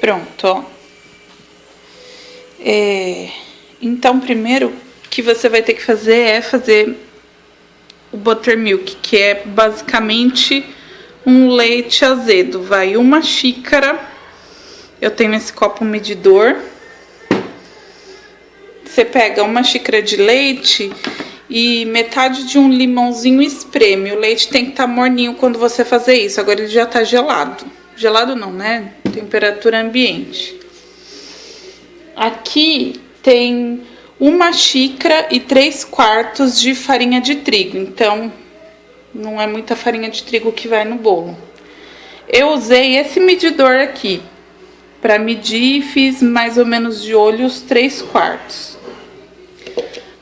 Pronto, ó. Então, primeiro que você vai ter que fazer é fazer o buttermilk, que é basicamente um leite azedo. Vai 1 xícara, eu tenho esse copo medidor. Você pega 1 xícara de leite e metade de um limãozinho espreme. O leite tem que estar morninho quando você fazer isso. Agora ele já tá gelado. Gelado não, né? Temperatura ambiente. Aqui tem 1 xícara e 3/4 de farinha de trigo. Então, não é muita farinha de trigo que vai no bolo. Eu usei esse medidor aqui para medir e fiz mais ou menos de olho os 3/4.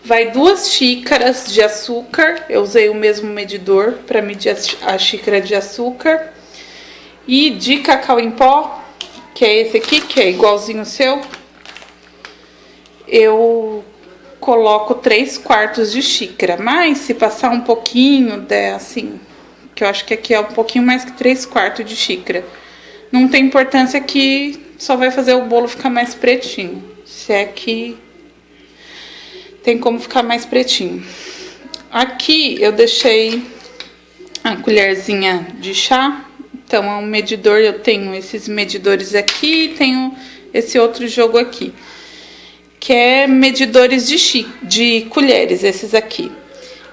Vai 2 xícaras de açúcar. Eu usei o mesmo medidor para medir a xícara de açúcar. E de cacau em pó, que é esse aqui, que é igualzinho ao seu, eu coloco 3/4 de xícara. Mas se passar um pouquinho, assim, que eu acho que aqui é um pouquinho mais que 3/4 de xícara, não tem importância, que só vai fazer o bolo ficar mais pretinho. Se é que tem como ficar mais pretinho. Aqui eu deixei a colherzinha de chá. Então, é um medidor, eu tenho esses medidores aqui e tenho esse outro jogo aqui, que é medidores de colheres, esses aqui.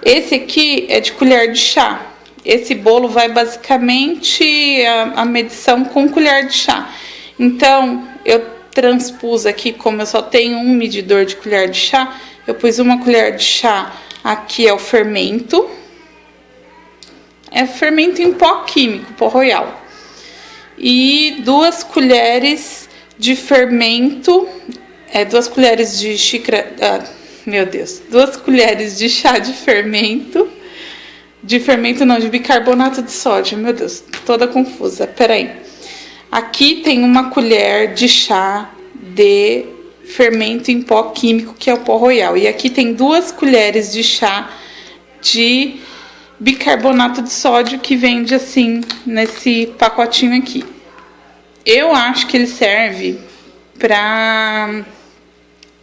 Esse aqui é de colher de chá. Esse bolo vai basicamente a medição com colher de chá. Então, eu transpus aqui, como eu só tenho um medidor de colher de chá, eu pus 1 colher de chá, aqui é o fermento. É fermento em pó químico, pó royal. E 2 colheres de fermento, 2 colheres de xícara, 2 colheres de chá de fermento de bicarbonato de sódio, meu Deus, toda confusa, peraí. Aqui tem 1 colher de chá de fermento em pó químico, que é o pó royal. E aqui tem 2 colheres de chá de bicarbonato de sódio, que vende assim, nesse pacotinho aqui. Eu acho que ele serve para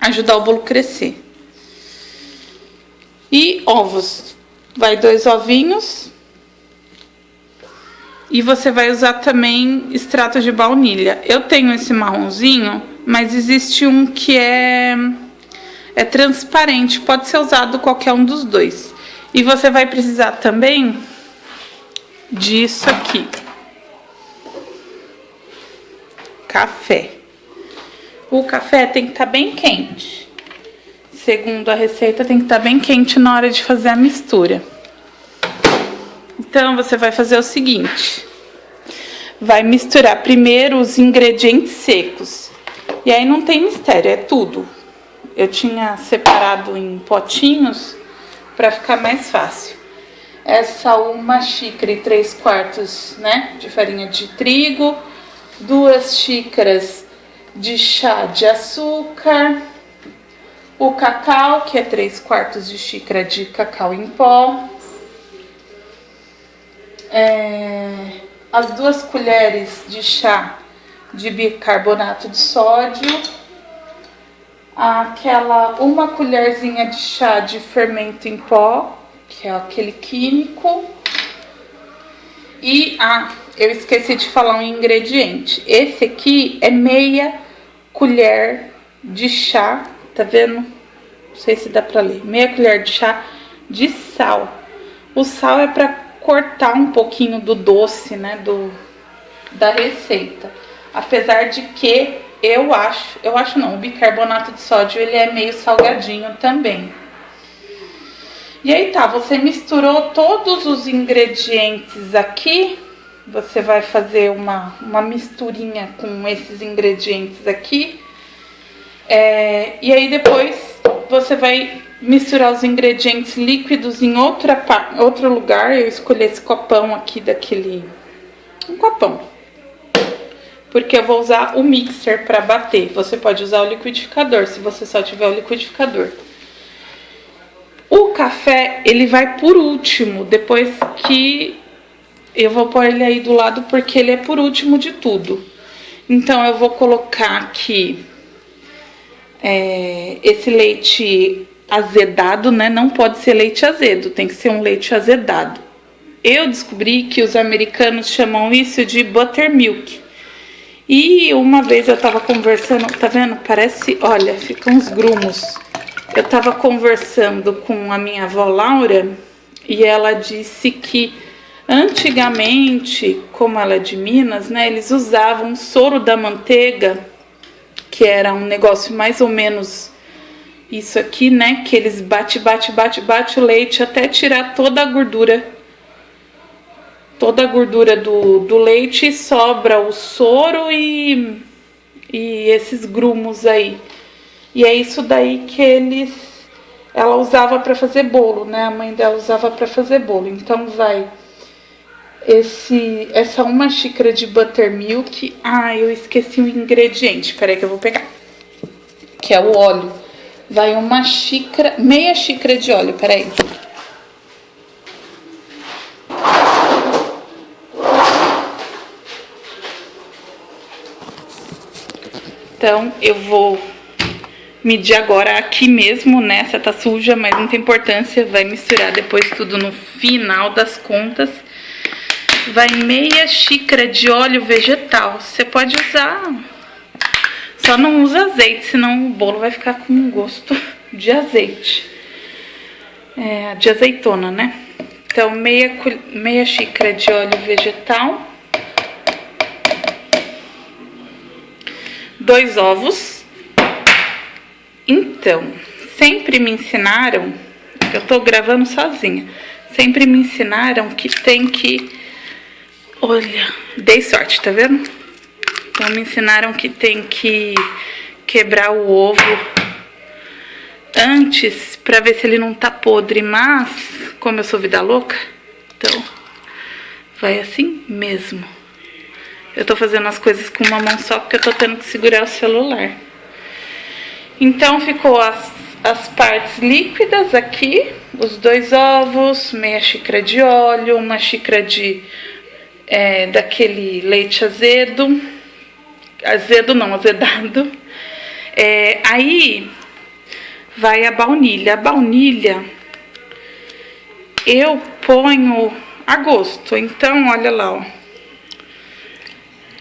ajudar o bolo a crescer. E ovos. Vai 2 ovinhos. E você vai usar também extrato de baunilha. Eu tenho esse marronzinho, mas existe um que é transparente. Pode ser usado qualquer um dos dois. E você vai precisar também disso aqui. Café. O café tem que estar bem quente. Segundo a receita, tem que estar bem quente na hora de fazer a mistura. Então, você vai fazer o seguinte. Vai misturar primeiro os ingredientes secos. E aí não tem mistério, é tudo. Eu tinha separado em potinhos para ficar mais fácil. Essa 1 xícara e 3/4, né, de farinha de trigo, 2 xícaras de chá de açúcar, o cacau, que é 3/4 de xícara de cacau em pó, as 2 colheres de chá de bicarbonato de sódio, aquela 1 colherzinha de chá de fermento em pó, que é aquele químico. E, eu esqueci de falar um ingrediente. Esse aqui é meia colher de chá, tá vendo? Não sei se dá pra ler. Meia colher de chá de sal. O sal é pra cortar um pouquinho do doce, né, da receita. Apesar de que eu acho não, o bicarbonato de sódio, ele é meio salgadinho também. E aí tá, você misturou todos os ingredientes aqui. Você vai fazer uma misturinha com esses ingredientes aqui. E aí depois você vai misturar os ingredientes líquidos em outro lugar. Eu escolhi esse copão aqui um copão. Porque eu vou usar o mixer para bater. Você pode usar o liquidificador, se você só tiver o liquidificador. O café, ele vai por último, depois que eu vou pôr ele aí do lado, porque ele é por último de tudo. Então, eu vou colocar aqui esse leite azedado, né? Não pode ser leite azedo, tem que ser um leite azedado. Eu descobri que os americanos chamam isso de buttermilk. E uma vez eu tava conversando, tá vendo? Parece, olha, ficam uns grumos. Eu tava conversando com a minha avó Laura e ela disse que antigamente, como ela é de Minas, né, eles usavam soro da manteiga, que era um negócio mais ou menos isso aqui, né, que eles bate o leite até tirar toda a gordura do leite, sobra o soro e esses grumos aí. E é isso daí que ela usava para fazer bolo, né? A mãe dela usava para fazer bolo. Então vai essa uma xícara de buttermilk. Ah, eu esqueci um ingrediente. Peraí que eu vou pegar. Que é o óleo. Vai uma xícara, meia xícara de óleo, peraí. Então, eu vou medir agora aqui mesmo, né? Essa tá suja, mas não tem importância. Vai misturar depois tudo no final das contas. Vai meia xícara de óleo vegetal. Você pode usar... Só não usa azeite, senão o bolo vai ficar com um gosto de azeite. De azeitona, né? Então, meia xícara de óleo vegetal. 2 ovos. Então, sempre me ensinaram, eu tô gravando sozinha, sempre me ensinaram que tem que, olha, dei sorte, tá vendo? Então, me ensinaram que tem que quebrar o ovo antes pra ver se ele não tá podre, mas, como eu sou vida louca, então, vai assim mesmo. Eu tô fazendo as coisas com uma mão só porque eu tô tendo que segurar o celular. Então, ficou as partes líquidas aqui, os 2 ovos, meia xícara de óleo, uma xícara daquele leite azedo. Azedo não, azedado. Aí, vai a baunilha. A baunilha, eu ponho a gosto. Então, olha lá, ó.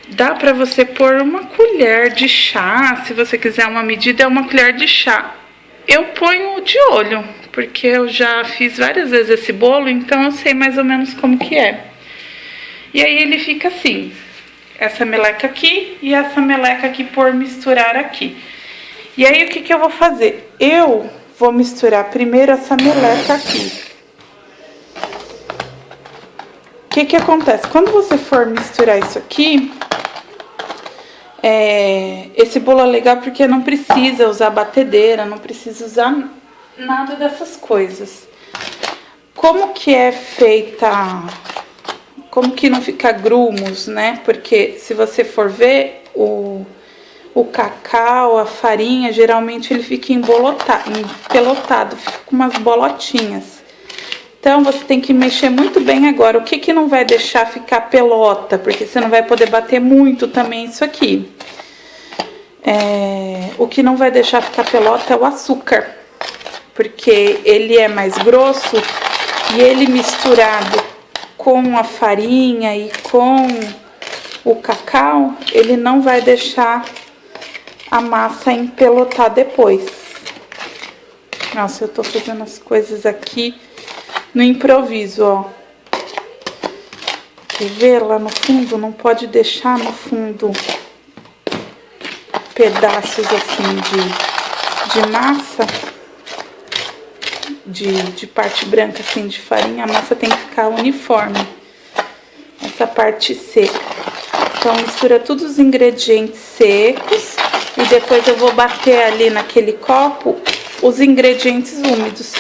Dá pra você pôr uma colher de chá, se você quiser uma medida, é uma colher de chá. Eu ponho de olho, porque eu já fiz várias vezes esse bolo, então eu sei mais ou menos como que é. E aí ele fica assim, essa meleca aqui e essa meleca aqui por misturar aqui. E aí o que eu vou fazer? Eu vou misturar primeiro essa meleca aqui. O que acontece? Quando você for misturar isso aqui... esse bolo é legal porque não precisa usar batedeira, não precisa usar nada dessas coisas. Como que é feita, como que não fica grumos, né? Porque se você for ver, o cacau, a farinha, geralmente ele fica empelotado, fica com umas bolotinhas. Então, você tem que mexer muito bem agora. O que não vai deixar ficar pelota? Porque você não vai poder bater muito também isso aqui. O que não vai deixar ficar pelota é o açúcar. Porque ele é mais grosso e ele misturado com a farinha e com o cacau, ele não vai deixar a massa empelotar depois. Nossa, eu tô fazendo as coisas aqui no improviso, ó. Quer ver lá no fundo? Não pode deixar no fundo pedaços assim de massa, de parte branca assim de farinha. A massa tem que ficar uniforme, essa parte seca. Então mistura todos os ingredientes secos e depois eu vou bater ali naquele copo os ingredientes úmidos.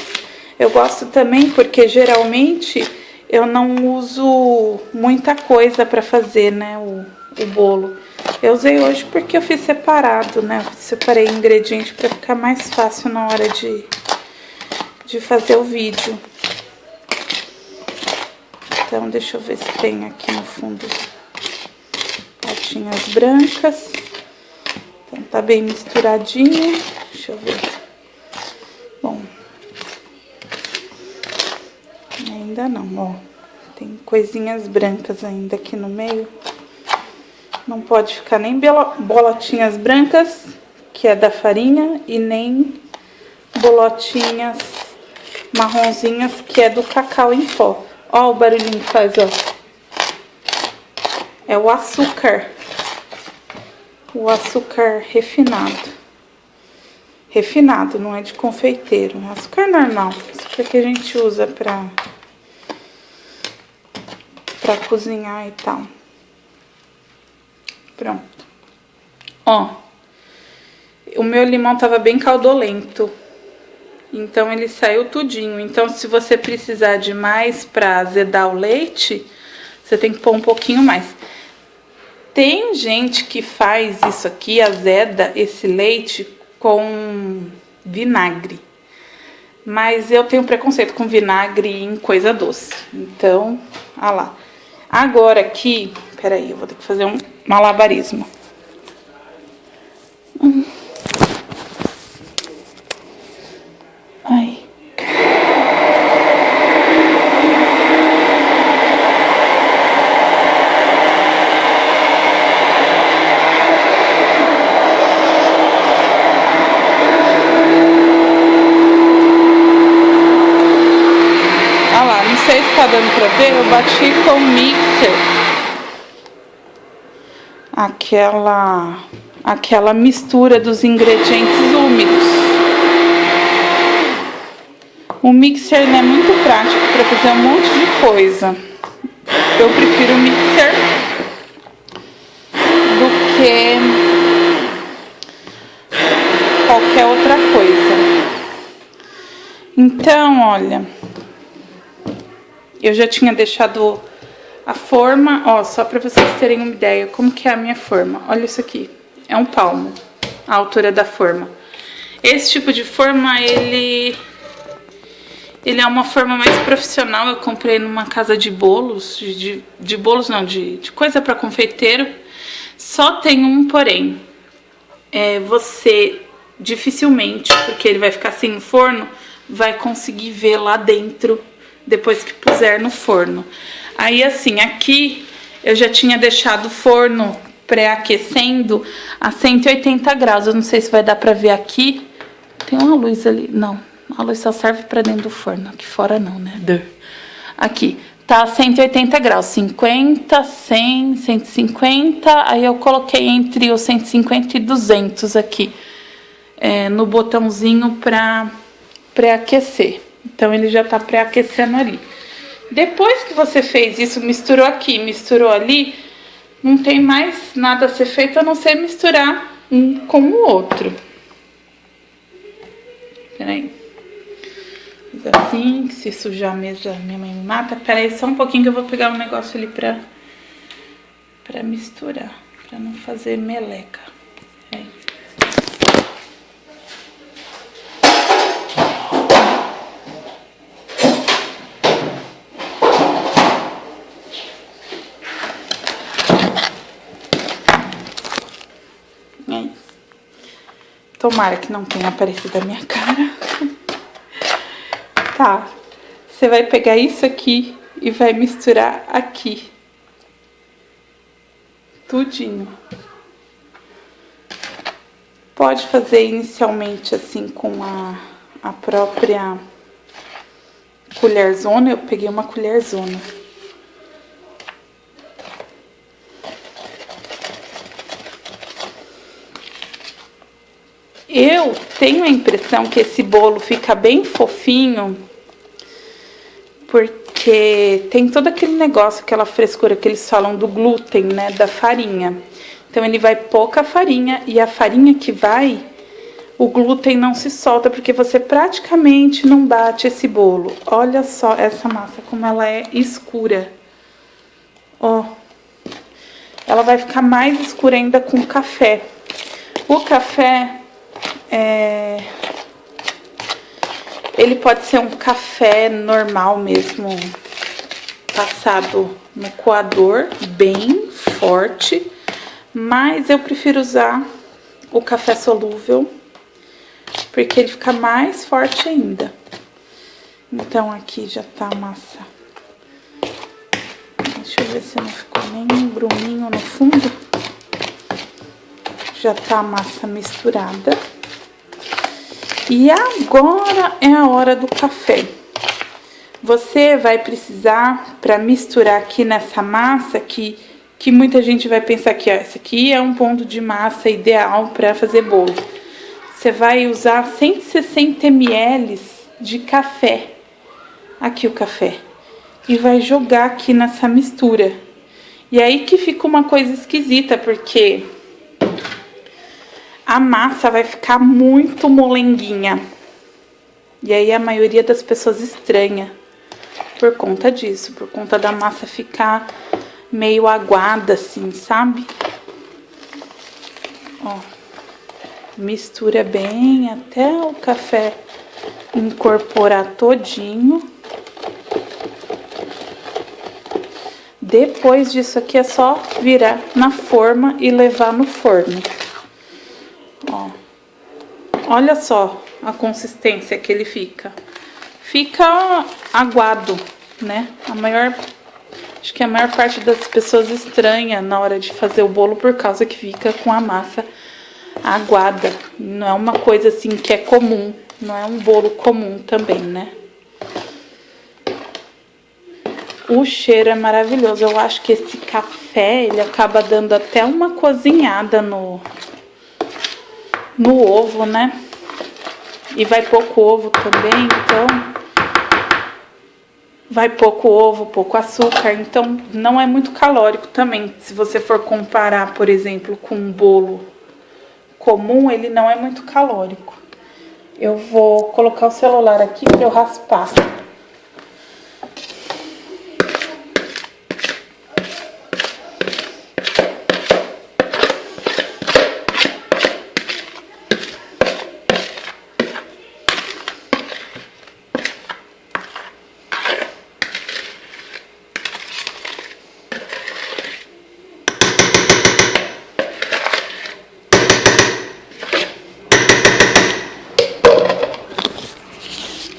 Eu gosto também porque geralmente eu não uso muita coisa para fazer, né, o bolo. Eu usei hoje porque eu fiz separado, né, eu separei ingrediente para ficar mais fácil na hora de fazer o vídeo. Então, deixa eu ver se tem aqui no fundo. bolachinhas brancas. Então tá bem misturadinho. Deixa eu ver. Bom, ainda não, ó. Tem coisinhas brancas ainda aqui no meio. Não pode ficar nem bolotinhas brancas, que é da farinha, e nem bolotinhas marronzinhas, que é do cacau em pó. Ó o barulhinho que faz, ó. É o açúcar. O açúcar refinado. Refinado, não é de confeiteiro. É açúcar normal. Açúcar que a gente usa pra cozinhar e tal. Pronto. Ó. O meu limão tava bem caudolento. Então, ele saiu tudinho. Então, se você precisar de mais pra azedar o leite, você tem que pôr um pouquinho mais. Tem gente que faz isso aqui, azeda esse leite com vinagre. Mas eu tenho preconceito com vinagre em coisa doce. Então, olha lá. Agora aqui, peraí, eu vou ter que fazer um malabarismo. Ai. Olha lá, não sei se tá dando pra ver, eu bati com o mixer aquela mistura dos ingredientes úmidos. O mixer não é muito prático para fazer um monte de coisa. Eu prefiro o mixer do que qualquer outra coisa. Então, olha, eu já tinha deixado a forma, ó, só para vocês terem uma ideia como que é a minha forma. Olha isso aqui, é um palmo, a altura da forma. Esse tipo de forma, ele é uma forma mais profissional. Eu comprei numa casa de bolos, de bolos não, de coisa para confeiteiro. Só tem um porém. Você dificilmente, porque ele vai ficar sem o forno, vai conseguir ver lá dentro depois que puser no forno. Aí assim, aqui eu já tinha deixado o forno pré-aquecendo a 180 graus. Eu não sei se vai dar pra ver aqui. Tem uma luz ali, não. A luz só serve pra dentro do forno, aqui fora não, né? Aqui, tá a 180 graus, 50, 100, 150, aí eu coloquei entre os 150 e 200 aqui, no botãozinho pra pré-aquecer. Então, ele já tá pré-aquecendo ali. Depois que você fez isso, misturou aqui, misturou ali, não tem mais nada a ser feito a não ser misturar um com o outro. Peraí. Assim, se sujar a mesa, minha mãe me mata. Peraí, só um pouquinho que eu vou pegar um negócio ali pra misturar, pra não fazer meleca. Peraí. Aí. Tomara que não tenha aparecido a minha cara. Tá, você vai pegar isso aqui e vai misturar aqui. Tudinho. Pode fazer inicialmente assim com a própria colherzona. Eu peguei uma colherzona. Eu tenho a impressão que esse bolo fica bem fofinho, porque tem todo aquele negócio, aquela frescura que eles falam do glúten, né, da farinha. Então, ele vai pouca farinha, e a farinha que vai, o glúten não se solta, porque você praticamente não bate esse bolo. Olha só essa massa, como ela é escura. Ó, ela vai ficar mais escura ainda com o café. O café... ele pode ser um café normal mesmo, passado no coador, bem forte, mas eu prefiro usar o café solúvel, porque ele fica mais forte ainda. Então, aqui já tá a massa. Deixa eu ver se não ficou nenhum gruminho no fundo. Já tá a massa misturada. E agora é a hora do café. Você vai precisar, para misturar aqui nessa massa, que muita gente vai pensar que, ó, esse aqui é um ponto de massa ideal para fazer bolo. Você vai usar 160 ml de café. Aqui o café. E vai jogar aqui nessa mistura. E aí que fica uma coisa esquisita, porque a massa vai ficar muito molenguinha. E aí a maioria das pessoas estranha por conta disso, por conta da massa ficar meio aguada assim, sabe? Ó, mistura bem até o café incorporar todinho. Depois disso aqui é só virar na forma e levar no forno. Ó, olha só a consistência que ele fica. Fica aguado, né? Acho que a maior parte das pessoas estranha na hora de fazer o bolo por causa que fica com a massa aguada. Não é uma coisa assim que é comum, não é um bolo comum também, né? O cheiro é maravilhoso. Eu acho que esse café, ele acaba dando até uma cozinhada no ovo, né? E vai pouco ovo também, então vai pouco ovo, pouco açúcar, então não é muito calórico também. Se você for comparar, por exemplo, com um bolo comum, ele não é muito calórico. Eu vou colocar o celular aqui para eu raspar.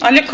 Olha como